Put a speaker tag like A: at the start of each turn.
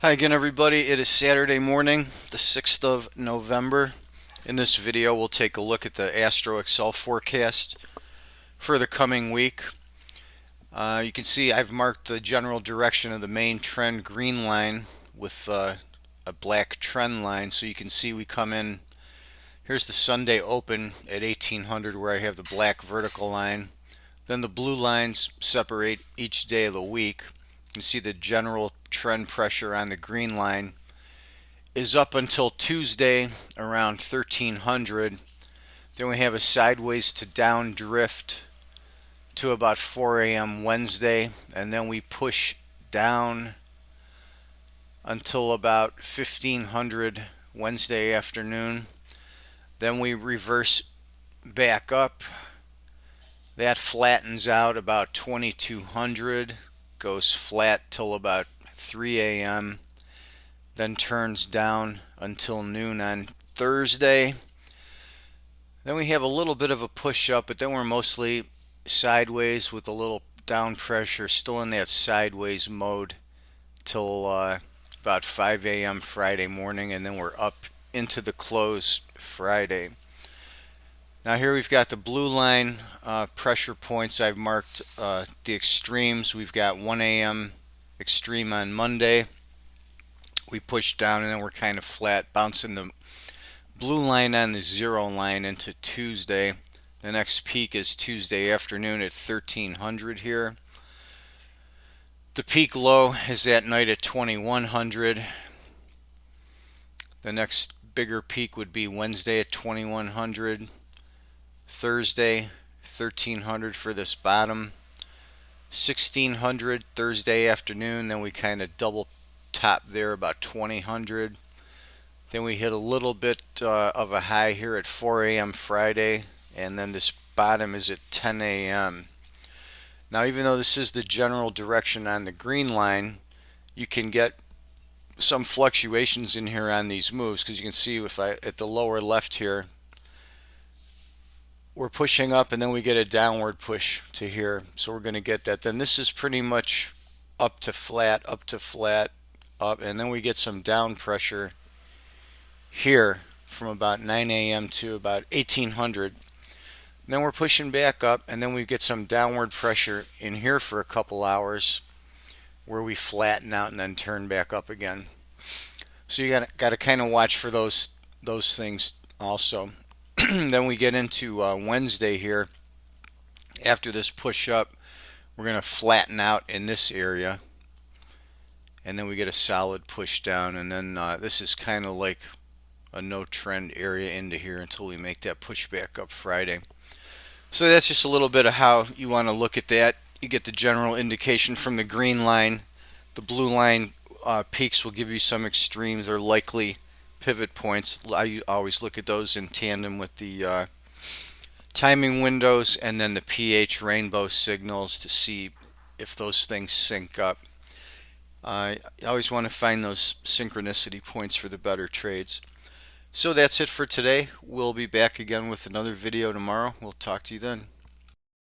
A: Hi again, everybody. It is Saturday morning, the 6th of November. In this video, we'll take a look at the Astro Excel Forecast for the coming week. You can see I've marked the general direction of the main trend green line with a black trend line, so you can see we come in. Here's the Sunday open at 1800 where I have the black vertical line. Then the blue lines separate each day of the week. You can see the general trend pressure on the green line is up until Tuesday around 1300. Then we have a sideways to down drift to about 4 a.m. Wednesday, and then we push down until about 1500 Wednesday afternoon. Then we reverse back up. That flattens out about 2200, goes flat till about 3 a.m., then turns down until noon on Thursday. Then we have a little bit of a push up, but then we're mostly sideways with a little down pressure, still in that sideways mode till about 5 a.m. Friday morning, and then we're up into the close Friday. Now here we've got the blue line pressure points. I've marked the extremes. We've got 1 a.m. extreme on Monday. We push down and then we're kind of flat, bouncing the blue line on the zero line into Tuesday. The next peak is Tuesday afternoon at 1300 here. The peak low is that night at 2100. The next bigger peak would be Wednesday at 2100. Thursday 1300 for this bottom. 1600 Thursday afternoon. Then we kind of double top there about 2000. Then we hit a little bit of a high here at 4 a.m. Friday, and then this bottom is at 10 a.m. Now, even though this is the general direction on the green line, you can get some fluctuations in here on these moves, because you can see if I at the lower left here, we're pushing up and then we get a downward push to here, so we're going to get that. Then this is pretty much up to flat, up, and then we get some down pressure here from about 9 a.m. to about 1800. Then we're pushing back up, and then we get some downward pressure in here for a couple hours where we flatten out and then turn back up again. So you got to kind of watch for those things also. Then we get into Wednesday here. After this push up, we're going to flatten out in this area, and then we get a solid push down, and then this is kind of like a no trend area into here until we make that push back up Friday. So that's just a little bit of how you want to look at that. You get the general indication from the green line. The blue line peaks will give you some extremes or likely pivot points. I always look at those in tandem with the timing windows and then the pH rainbow signals to see if those things sync up. I always want to find those synchronicity points for the better trades. So that's it for today. We'll be back again with another video tomorrow. We'll talk to you then.